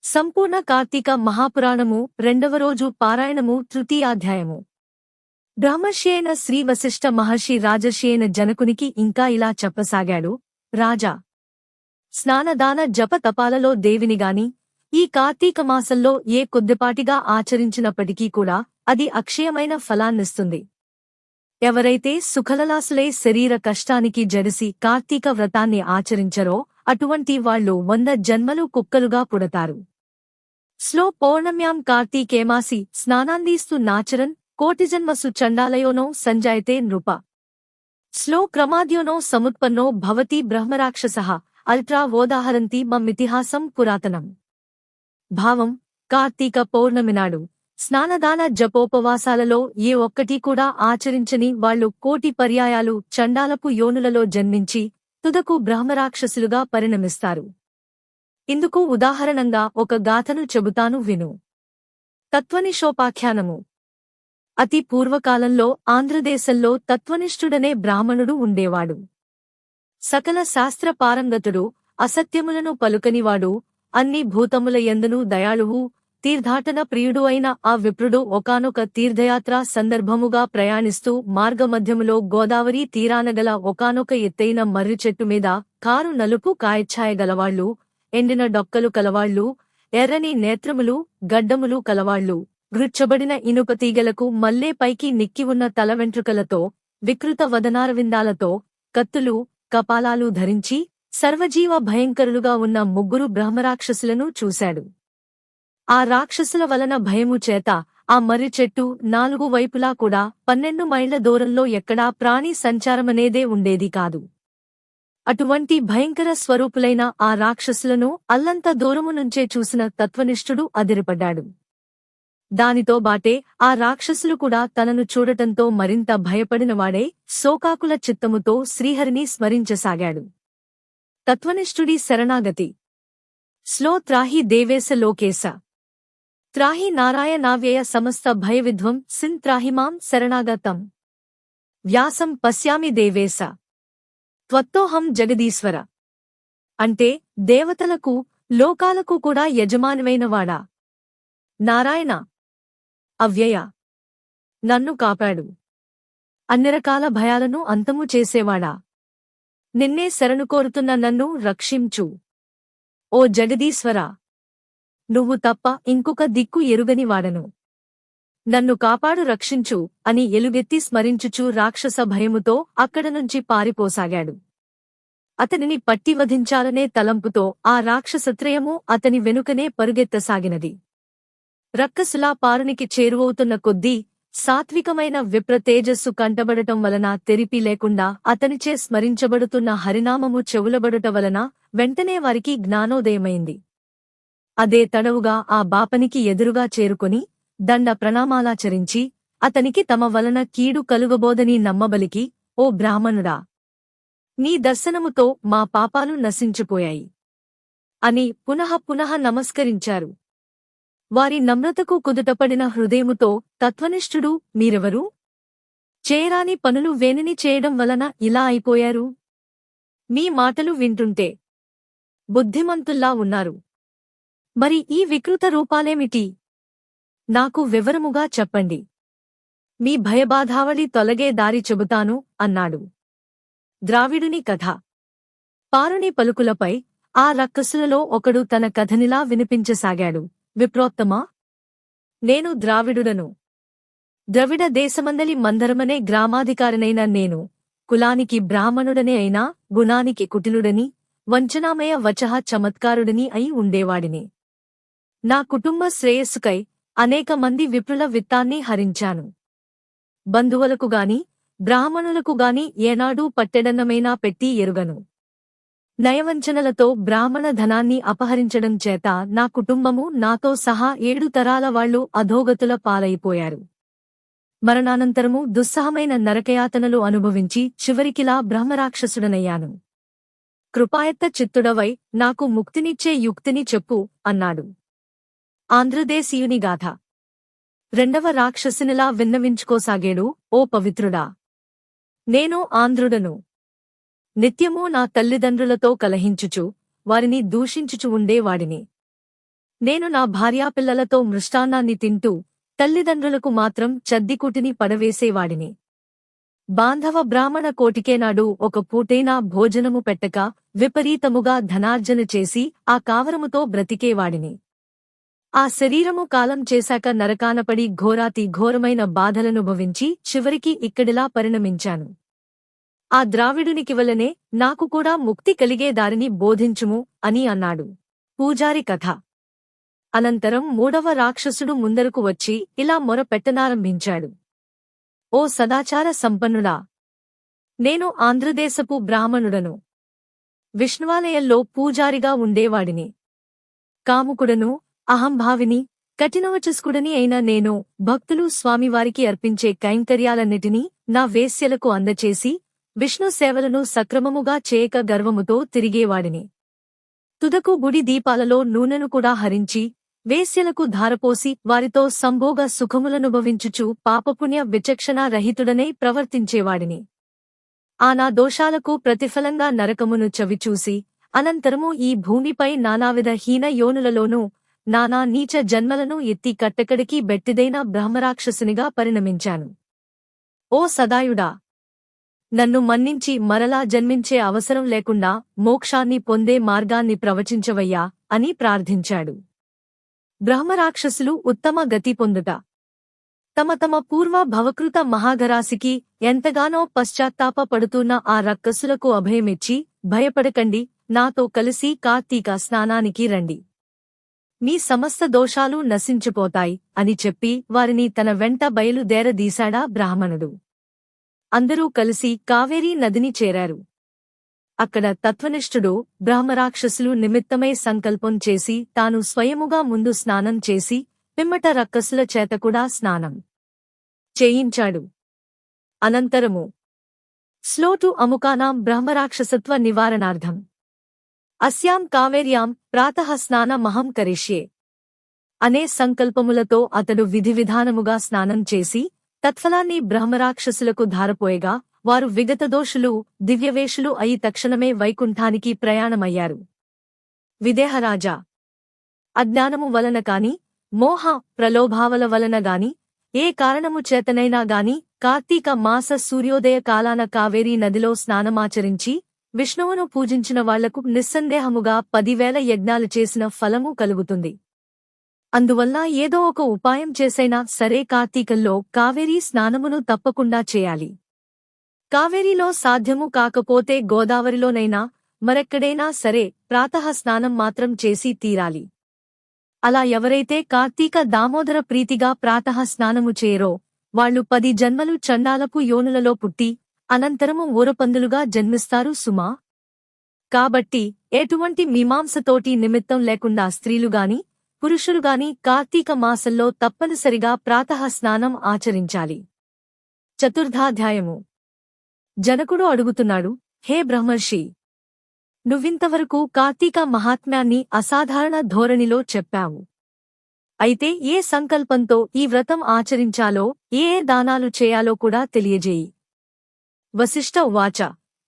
సంపూర్ణ కార్తీక మహాపురాణము రెండవ రోజు పారాయణము తృతీయాధ్యాయము. బ్రహ్మర్షి శ్రీ వశిష్ఠ మహర్షి రాజర్షి జనకునికి ఇంకా ఇలా చెప్పసాగాడు. రాజా, స్నానదాన జప తపాలలో దేవినిగాని ఈ కార్తీక మాసంలో ఏ కొద్దిపాటిగా ఆచరించినప్పటికీ కూడా అది అక్షయమైన ఫలాన్నిస్తుంది. ఎవరైతే సుఖలలాసులై శరీర కష్టానికి జడిసి కార్తీక వ్రతాన్ని ఆచరించరో అటువంటి వాళ్లు 100 జన్మలు కుక్కలుగా పుడతారు. స్లో పౌర్ణమ్యాం కార్తీకేమాసి స్నానాందీస్తు నాచరన్ కోటిజన్మసు చండాలయోనో సంజాయతే నృప. స్లో క్రమాద్యోనో సముత్పన్నో భవతి బ్రహ్మరాక్షసః అల్ట్రా వోదాహరంతి మమ్మితిహాసం పురాతనం. భావం: కార్తీక పౌర్ణమినాడు స్నానదాన జపోపవాసాలలో ఏ ఒక్కటి కూడా ఆచరించని వాళ్లు 1,000,000 పర్యాయాలు చండాలపు యోనులలో జన్మించి తుదకు బ్రహ్మరాక్షసులుగా పరిణమిస్తారు. ఇందుకు ఉదాహరణంగా ఒక గాథను చెబుతాను విను. తత్వనిష్టోపాఖ్యానము. అతి పూర్వకాలంలో ఆంధ్రదేశంలో తత్వనిష్ఠుడనే బ్రాహ్మణుడు ఉండేవాడు. సకల శాస్త్ర పారంగతుడు, అసత్యములను పలుకనివాడు, అన్ని భూతముల యందును దయాళువు, తీర్థాటన ప్రియుడు అయిన ఆ విప్రుడు ఒకానొక తీర్థయాత్రా సందర్భముగా ప్రయాణిస్తూ మార్గమధ్యములో గోదావరి తీరానగల ఒకానొక ఎత్తైన మర్రి చెట్టు మీద కారు నలుపు కాయఛాయ గలవాళ్లు, ఎండిన డొక్కలు కలవాళ్లు, ఎర్రని నేత్రములు గడ్డములు కలవాళ్లు, గ్రుచ్చబడిన ఇనుపతీగలకు మల్లే పైకి నిక్కివున్న తలవెంట్రుకలతో, వికృత వదనారవిందాలతో, కత్తులు కపాలాలు ధరించి సర్వజీవ భయంకరులుగా ఉన్న 3 బ్రహ్మరాక్షసులను చూశాడు. ఆ రాక్షసుల వలన భయము చేత ఆ మర్రి చెట్టు 4 వైపులా కూడా 12 మైళ్ల దూరంలో ఎక్కడా ప్రాణి సంచారమనేదే ఉండేది కాదు. అటువంటి భయంకర స్వరూపులైన ఆ రాక్షసులను అల్లంత దూరము నుంచే చూసిన తత్వనిష్ఠుడు అదిరిపడ్డాడు. దానితో బాటే ఆ రాక్షసులు కూడా తనను చూడటంతో మరింత భయపడినవాడే శోకాకుల చిత్తముతో శ్రీహరిని స్మరించసాగాడు. తత్వనిష్ఠుడి శరణాగతి. స్లో త్రాహి దేవేశ లోకేశ త్రాహి నారాయణావ్యయ సమస్త భయవిధ్వం సిన్ త్రాహిమాం శరణాగతం. వ్యాసం పశ్యామి దేవేశ త్వత్తోహం జగదీశ్వర. అంటే దేవతలకు లోకాలకు కూడా యజమానివైనవాడా, నారాయణ, అవ్యయ, నన్ను కాపాడు, అన్ని రకాల భయాలను అంతము చేసేవాడా, నిన్నే శరణు కోరుతున్న నన్ను రక్షించు. ఓ జగదీశ్వర, నువ్వు తప్ప ఇంకొక దిక్కు ఎరుగని వాడను, నన్ను కాపాడు, రక్షించు అని ఎలుగెత్తి స్మరించుచూ రాక్షస భయముతో అక్కడనుంచి పారిపోసాగాడు. అతనిని పట్టి వధించాలనే తలంపుతో ఆ రాక్షసత్రయము అతని వెనుకనే పరుగెత్తసాగినది. రక్కసులా పారునికి చేరువవుతున్న కొద్దీ సాత్వికమైన విప్ర తేజస్సు కంటబడటం వలన తెరిపి లేకుండా అతనిచే స్మరించబడుతున్న హరినామము చెవులబడుట వలన వెంటనే వారికి జ్ఞానోదయమైంది. అదే తడవుగా ఆ బాపనికి ఎదురుగా చేరుకొని దండ ప్రణామాలాచరించి అతనికి తమ వలన కీడు కలుగబోదని నమ్మబలికి, ఓ బ్రాహ్మణుడా, నీ దర్శనముతో మా పాపాలు నశించిపోయాయి అని పునః నమస్కరించారు. వారి నమ్రతకు కుదుటపడిన హృదయముతో తత్వనిష్ఠుడు, మీరెవరు? చేయరాని పనులు వేనిని చేయడం వలన ఇలా అయిపోయారు? మీ మాటలు వింటుంటే బుద్ధిమంతుల్లా ఉన్నారు. మరి ఈ వికృత రూపాలేమిటి? నాకు వివరముగా చెప్పండి. మీ భయబాధావళి తొలగే దారి చెబుతాను అన్నాడు. ద్రావిడుని కథ. పారుని పలుకులపై ఆ రక్కసులలో ఒకడు తన కథనిలా వినిపించసాగాడు. విప్రోత్తమా, నేను ద్రావిడుడను. ద్రవిడ దేశమందలి మందరమనే గ్రామాధికారినైన నేను కులానికి బ్రాహ్మణుడనే అయినా గుణానికి కుటిలుడని, వంచనామయ వచః చమత్కారుడని అయి ఉండేవాడిని. నా కుటుంబ శ్రేయస్సుకై అనేక మంది విప్రుల విత్తాన్ని హరించాను. బంధువులకుగాని బ్రాహ్మణులకుగాని ఏనాడూ పట్టెడన్నమైనా పెట్టి ఎరుగను. నయవంచనలతో బ్రాహ్మణ ధనాన్ని అపహరించడం చేత నా కుటుంబము నాతో సహా 7 తరాల వాళ్లు అధోగతుల పాలైపోయారు. మరణానంతరము దుస్సహమైన నరకయాతనలు అనుభవించి చివరికిలా బ్రహ్మరాక్షసుడనయ్యాను. కృపాయత్త చిత్తుడవై నాకు ముక్తినిచ్చే యుక్తిని చెప్పు అన్నాడు. ఆంధ్రదేశీయుని గాథ. రెండవ రాక్షసునిలా విన్నవించుకోసాగేడు. ఓ పవిత్రుడా, నేను ఆంధ్రుడను. నిత్యమూ నా తల్లిదండ్రులతో కలహించుచు వారిని దూషించుచు ఉండేవాడిని. నేను నా భార్యాపిల్లలతో మృష్టాన్నాన్ని తింటూ తల్లిదండ్రులకు మాత్రం చద్దికుటిని పడవేసేవాడిని. బాంధవ బ్రాహ్మణ కోటికేనాడు ఒక పూటైనా భోజనము పెట్టక విపరీతముగా ధనార్జన చేసి ఆ కావరముతో బ్రతికేవాడిని. ఆ శరీరము కాలం చేశాక నరకానపడి ఘోరాతి ఘోరమైన బాధలనుభవించి చివరికి ఇక్కడిలా పరిణమించాను. ఆ ద్రావిడునికివలనే నాకు కూడా ముక్తి కలిగే దారిని బోధించుము అని అన్నాడు. పూజారి కథ. అనంతరం మూడవ రాక్షసుడు ముందరకు వచ్చి ఇలా మొరపెట్టనారంభించాడు. ఓ సదాచార సంపన్నుడా! నేను ఆంధ్రదేశపు బ్రాహ్మణుడను. విష్ణువాలయంలో పూజారిగా ఉండేవాడిని. కాముకుడను, అహంభావిని, కఠినవచస్కుడని అయిన నేను భక్తులు స్వామివారికి అర్పించే కైంకర్యాలన్నిటినీ నా వేశ్యలకు అందచేసి విష్ణు సేవలను సక్రమముగా చేయక గర్వముతో తిరిగేవాడిని. తుదకు గుడి దీపాలలో నూనెను కూడా హరించి వేశ్యలకు ధారపోసి వారితో సంభోగ సుఖములనుభవించుచు పాపపుణ్య విచక్షణారహితుడనై ప్రవర్తించేవాడిని. ఆ నా దోషాలకు ప్రతిఫలంగా నరకమును చవిచూసి అనంతరము ఈ భూమిపై నానావిధ హీన యోనులలోనూ నానా నీచ జన్మలను ఎత్తి కట్టకడికి బెట్టిదైన బ్రహ్మరాక్షసునిగా పరిణమించాను. ఓ సదాయుడా! నన్ను మన్నించి మరలా జన్మించే అవసరం లేకుండా మోక్షాన్ని పొందే మార్గాన్ని ప్రవచించవయ్యా అని ప్రార్థించాడు. బ్రహ్మరాక్షసులు ఉత్తమ గతి పొందుట. తమ తమ పూర్వ భవకృత మహాగరాసికి ఎంతగానో పశ్చాత్తాప పడుతున్న ఆ రక్కసులకు అభయమిచ్చి, భయపడకండి, నాతో కలిసి కార్తీక స్నానానికి రండి. మీ సమస్త దోషాలు నశించిపోతాయి అని చెప్పి వారిని తన వెంట బయలుదేరదీశాడా బ్రాహ్మణుడు. అందరూ కలిసి కావేరీ నదిని చేరారు. అక్కడ తత్వనిష్ఠుడు బ్రహ్మరాక్షసులు నిమిత్తమై సంకల్పం చేసి తాను స్వయముగా ముందు స్నానం చేసి పిమ్మట రక్కసుల చేతకూడా స్నానం చేయించాడు. అనంతరము స్లోటు అముకానాం బ్రహ్మరాక్షసత్వ నివారణార్థం అస్యాం కావేర్యాం ప్రాతః స్నానమహం కరిష్యే అనే సంకల్పములతో అతడు విధివిధానముగా స్నానం చేసి తత్ఫలాన్ని బ్రహ్మరాక్షసులకు ధారపోయగా వారు విగతదోషులు దివ్యవేషులు అయి తక్షణమే వైకుంఠానికి ప్రయాణమయ్యారు. విదేహరాజా! అజ్ఞానము వలన కాని మోహ ప్రలోభావల వలన గాని ఏ కారణము చేతనైనా గాని కార్తీక మాస సూర్యోదయ కాలాన కావేరీ నదిలో స్నానమాచరించి విష్ణువును పూజించిన వాళ్లకు నిస్సందేహముగా 10,000 యజ్ఞాలు చేసిన ఫలము కలుగుతుంది. అందువల్ల ఏదో ఒక ఉపాయం చేసైనా సరే కార్తీకంలో కావేరీ స్నానమును తప్పకుండా చేయాలి. కావేరీలో సాధ్యము కాకపోతే గోదావరిలోనైనా మరెక్కడైనా సరే ప్రాతః స్నానం మాత్రం చేసి తీరాలి. అలా ఎవరైతే కార్తీక దామోదర ప్రీతిగా ప్రాతః స్నానము చేయరో వాళ్లు 10 జన్మలు చండాలపు యోనులలో పుట్టి అనంతరము ఊరపందులుగా జన్మిస్తారు సుమా. కాబట్టి ఎటువంటి మీమాంసతోటి నిమిత్తం లేకుండా స్త్రీలుగాని పురుషులుగాని కార్తీక మాసంలో తప్పనిసరిగా ప్రాతః స్నానం ఆచరించాలి. చతుర్థాధ్యాయము. జనకుడు అడుగుతున్నాడు, హే బ్రహ్మర్షి! నువ్వింతవరకు కార్తీక మహాత్మ్యాన్ని అసాధారణ ధోరణిలో చెప్పావు. అయితే ఏ సంకల్పంతో ఈ వ్రతం ఆచరించాలో ఏ దానాలు చేయాలో కూడా తెలియజేయి. వశిష్ఠ ఉవాచ.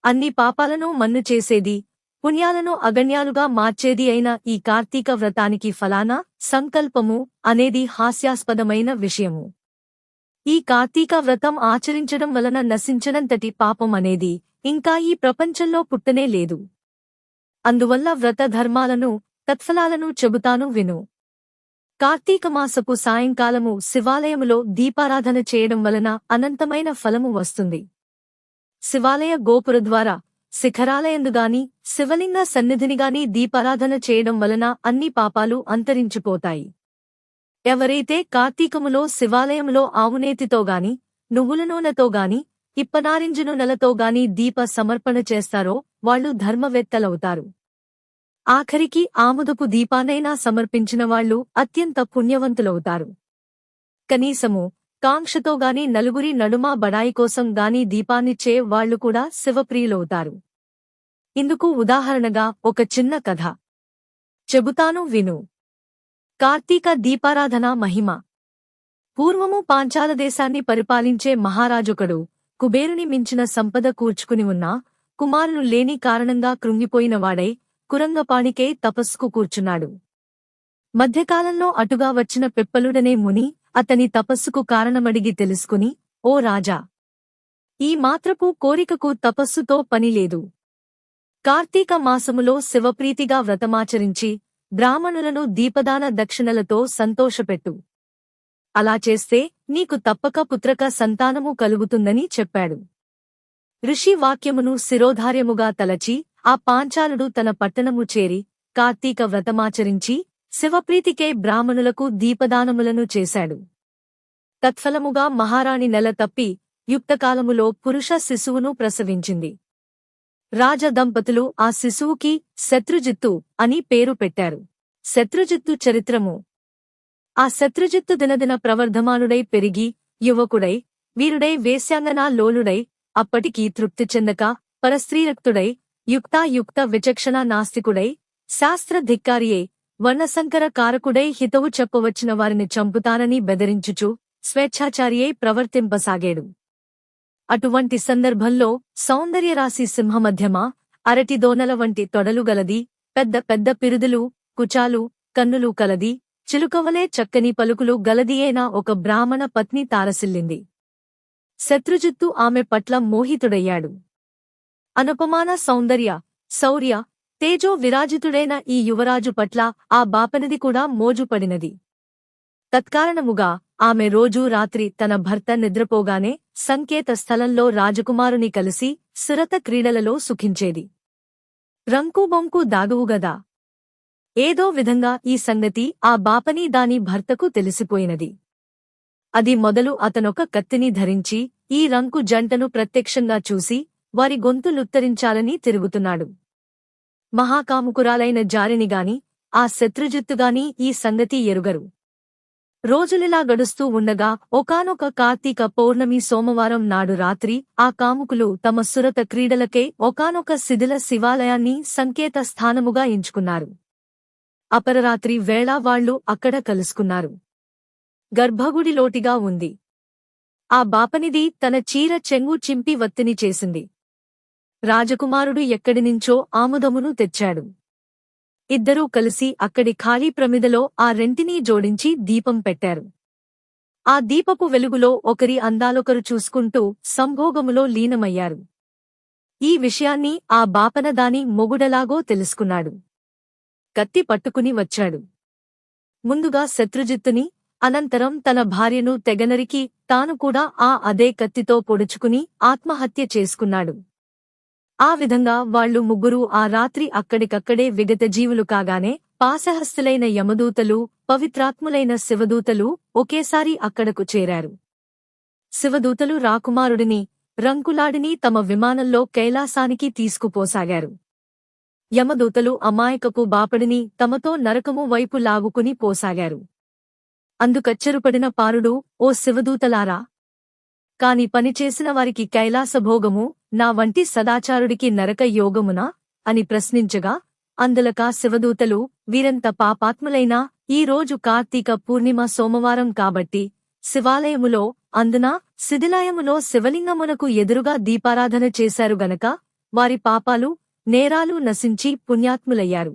అన్ని పాపాలను మన్ను చేసేది, పుణ్యాలను అగణ్యాలుగా మార్చేది అయిన ఈ కార్తీక వ్రతానికి ఫలానా సంకల్పము అనేది హాస్యాస్పదమైన విషయము. ఈ కార్తీక వ్రతం ఆచరించడం వలన నశించనంతటి పాపం అనేది ఇంకా ఈ ప్రపంచంలో పుట్టనే లేదు. అందువల్ల వ్రత ధర్మాలను తత్ఫలాలను చెబుతాను విను. కార్తీకమాసపు సాయంకాలము శివాలయములో దీపారాధన చేయడం వలన అనంతమైన ఫలము వస్తుంది. శివాలయ గోపురద్వార శిఖరాలయందుగాని శివలింగ సన్నిధినిగాని దీపారాధన చేయడం వలన అన్ని పాపాలు అంతరించిపోతాయి. ఎవరైతే కార్తీకములో శివాలయములో ఆవునేతితోగాని నువ్వుల నూనెతోగాని ఇప్పనారింజ నూనెలతోగాని దీప సమర్పణ చేస్తారో వాళ్లు ధర్మవేత్తలవుతారు. ఆఖరికి ఆముదపు దీపానైనా సమర్పించిన వాళ్లు అత్యంత పుణ్యవంతులవుతారు. కనీసము కాంక్షతోగాని నలుగురి నడుమ బడాయి కోసం గాని దీపాన్నిచ్చే వాళ్లు కూడా శివప్రియులవుతారు. ఇందుకు ఉదాహరణగా ఒక చిన్న కథ చెబుతాను విను. కార్తీక దీపారాధన మహిమ. పూర్వము పాంచాల దేశాన్ని పరిపాలించే మహారాజొకడు కుబేరుని మించిన సంపద కూర్చుకుని ఉన్నా కుమారులు లేని కారణంగా కృంగిపోయినవాడై కురంగపాణికై తపస్సుకు కూర్చున్నాడు. మధ్యకాలంలో అటుగా వచ్చిన పిప్పలుడనే ముని అతని తపస్సుకు కారణమడిగి తెలుసుకుని, ఓ రాజా! ఈ మాత్రపు కోరికకు తపస్సుతో పనిలేదు. కార్తీక మాసములో శివప్రీతిగా వ్రతమాచరించి బ్రాహ్మణులను దీపదాన దక్షిణలతో సంతోషపెట్టు. అలా చేస్తే నీకు తప్పక పుత్రక సంతానము కలుగుతుందని చెప్పాడు. ఋషి వాక్యమును శిరోధార్యముగా తలచి ఆ పాంచాలుడు తన పట్టణము చేరి కార్తీక వ్రతమాచరించి శివప్రీతికే బ్రాహ్మణులకు దీపదానములను చేశాడు. తత్ఫలముగా మహారాణి నెల తప్పి యుక్తకాలములో పురుష శిశువును ప్రసవించింది. రాజదంపతులు ఆ శిశువుకి శత్రుజిత్తు అని పేరు పెట్టారు. శత్రుజిత్తు చరిత్రము. ఆ శత్రుజిత్తు దినదిన ప్రవర్ధమానుడై పెరిగి యువకుడై వీరుడై వేశ్యాంగనా లోలుడై అప్పటికీ తృప్తి చెందక పరస్త్రీరక్తుడై యుక్తాయుక్త విచక్షణ నాస్తికుడై శాస్త్రధిక్కారియై వర్ణసంకర కారకుడై హితవు చెప్పవచ్చిన వారిని చంపుతానని బెదిరించుచు స్వేచ్ఛాచారియై ప్రవర్తింపసాగాడు. అటువంటి సందర్భంలో సౌందర్యరాశి సింహమధ్యమా అరటిదోనల వంటి తొడలు గలది, పెద్ద పెద్ద పిరుదులు, కుచాలు, కన్నులు కలది, చిలుకవలే చక్కని పలుకులు గలదియేనా ఒక బ్రాహ్మణ పత్ని తారసిల్లింది. శత్రుజిత్తు ఆమె పట్ల మోహితుడయ్యాడు. అనుపమాన సౌందర్య, శౌర్య, తేజో విరాజితుడైన ఈ యువరాజు పట్ల ఆ బాపనిది కూడా మోజుపడినది. తత్కారణముగా ఆమె రోజూ రాత్రి తన భర్త నిద్రపోగానే సంకేత స్థలంలో రాజకుమారుని కలిసి సురత క్రీడలలో సుఖించేది. రంకుబొంకు దాగువుగదా. ఏదో విధంగా ఈ సంగతి ఆ బాపని దాని భర్తకు తెలిసిపోయినది. అది మొదలు అతనొక కత్తిని ధరించి ఈ రంకు జంటను ప్రత్యక్షంగా చూసి వారి గొంతులుత్తరించాలని తిరుగుతున్నాడు. మహాకాముకురాలైన జారినిగాని ఆ శత్రుజిత్తుగాని ఈ సంగతి ఎరుగరు. రోజులిలా గడుస్తూ ఉండగా ఒకానొక కార్తీక పౌర్ణమి సోమవారం నాడు రాత్రి ఆ కాముకులు తమ సురత క్రీడలకై ఒకానొక శిథిల శివాలయాన్ని సంకేత స్థానముగా ఎంచుకున్నారు. అపరరాత్రి వేళ వాళ్లు అక్కడ కలుసుకున్నారు. గర్భగుడి లోటిగా ఉంది. ఆ బాపనిది తన చీర చెంగు చింపి వత్తిని చేసింది. రాజకుమారుడు ఎక్కడినించో ఆముదమును తెచ్చాడు. ఇద్దరూ కలిసి అక్కడి ఖాళీ ప్రమిదలో ఆ రెంటినీ జోడించి దీపం పెట్టారు. ఆ దీపపు వెలుగులో ఒకరి అందాలొకరు చూసుకుంటూ సంభోగములో లీనమయ్యారు. ఈ విషయాన్ని ఆ బాపన దాని మొగుడలాగో తెలుసుకున్నాడు. కత్తి పట్టుకుని వచ్చాడు. ముందుగా శత్రుజిత్తుని, అనంతరం తన భార్యను తెగనరికి తాను కూడా అదే కత్తితో పొడుచుకుని ఆత్మహత్య చేసుకున్నాడు. ఆ విధంగా వాళ్లు ముగ్గురూ ఆ రాత్రి అక్కడికక్కడే విగతజీవులు కాగానే పాశహస్తులైన యమదూతలు, పవిత్రాత్ములైన శివదూతలు ఒకేసారి అక్కడకు చేరారు. శివదూతలు రాకుమారుడిని, రంకులాడిని తమ విమానంలో కైలాసానికి తీసుకుపోసాగారు. యమదూతలు అమాయకపు బాపడిని తమతో నరకము వైపు లాగుకుని పోసాగారు. అందుకచ్చెరుపడిన పారుడు, ఓ శివదూతలారా! కాని పనిచేసిన వారికి కైలాసభోగము, నా వంటి సదాచారుడికి నరక యోగమునా అని ప్రశ్నించగా, అందులక శివదూతలు, వీరెంత పాపాత్ములైనా ఈ రోజు కార్తీక పూర్ణిమ సోమవారం కాబట్టి శివాలయములో, అందున శిథిలాయములో శివలింగమునకు ఎదురుగా దీపారాధన చేశారు గనక వారి పాపాలు, నేరాలు నశించి పుణ్యాత్ములయ్యారు.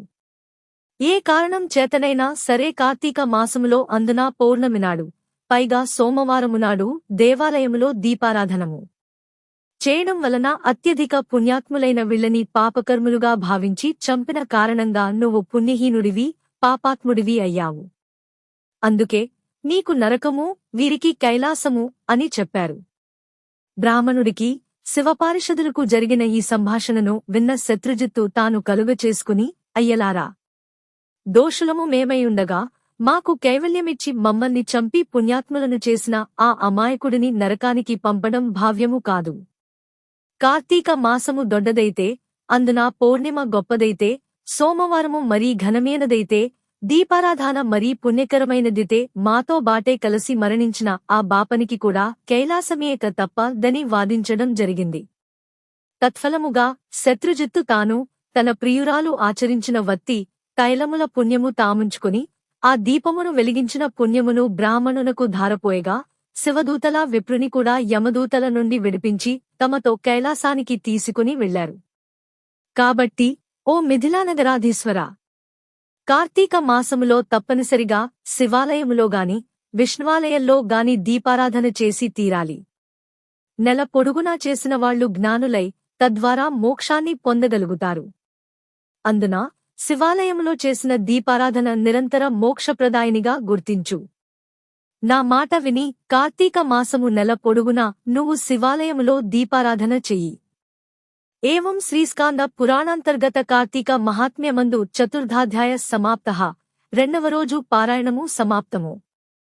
ఏ కారణం చేతనైనా సరే కార్తీక మాసములో అందున పౌర్ణమినాడు, పైగా సోమవారమునాడు దేవాలయములో దీపారాధనము చేయడం వలన అత్యధిక పుణ్యాత్ములైన వీళ్ళని పాపకర్ములుగా భావించి చంపిన కారణంగా నువ్వు పుణ్యహీనుడివి, పాపాత్ముడివి అయ్యావు. అందుకే నీకు నరకము, వీరికి కైలాసము అని చెప్పారు. బ్రాహ్మణుడికి, శివపారిషదులకు జరిగిన ఈ సంభాషణను విన్న శత్రుజిత్తు తాను కలుగచేసుకుని, అయ్యలారా! దోషులము మేమైయుండగా మాకు కైవల్యమిచ్చి మమ్మల్ని చంపి పుణ్యాత్ములను చేసిన ఆ అమాయకుడిని నరకానికి పంపడం భావ్యము కాదు. కార్తీక మాసము దొడ్డదైతే, అందున పౌర్ణిమ గొప్పదైతే, సోమవారము మరీ ఘనమైనదైతే, దీపారాధన మరీ పుణ్యకరమైనదితే మాతో బాటే కలిసి మరణించిన ఆ బాపనికి కూడా కైలాసమేక తప్ప దని వాదించడం జరిగింది. తత్ఫలముగా శత్రుజిత్తు తాను, తన ప్రియురాలు ఆచరించిన వత్తి, తైలముల పుణ్యము తాముంచుకుని ఆ దీపమును వెలిగించిన పుణ్యమును బ్రాహ్మణునకు ధారపోయగా, శివదూతల విప్రుని కూడా యమదూతల నుండి విడిపించి తమతో కైలాసానికి తీసుకుని వెళ్లారు. కాబట్టి, ఓ మిథిలానగరాధీశ్వరా! కార్తీక మాసములో తప్పనిసరిగా శివాలయములో గాని విష్ణువాలయంలో గాని దీపారాధన చేసి తీరాలి. నెల పొడుగునా చేసిన వాళ్లు జ్ఞానులై తద్వారా మోక్షాన్ని పొందగలుగుతారు. అందున శివాలయములో చేసిన దీపారాధన నిరంతర మోక్షప్రదాయినిగా గుర్తించు. నా మాట విని కార్తీక మాసము నెల పొడుగునా నువ్వు శివాలయములో దీపారాధన చెయ్యి. ఏవం శ్రీస్కాంద పురాణాంతర్గత కార్తీక మహాత్మ్యమందు చతుర్థాధ్యాయ సమాప్తః. రెండవ రోజు పారాయణము సమాప్తము.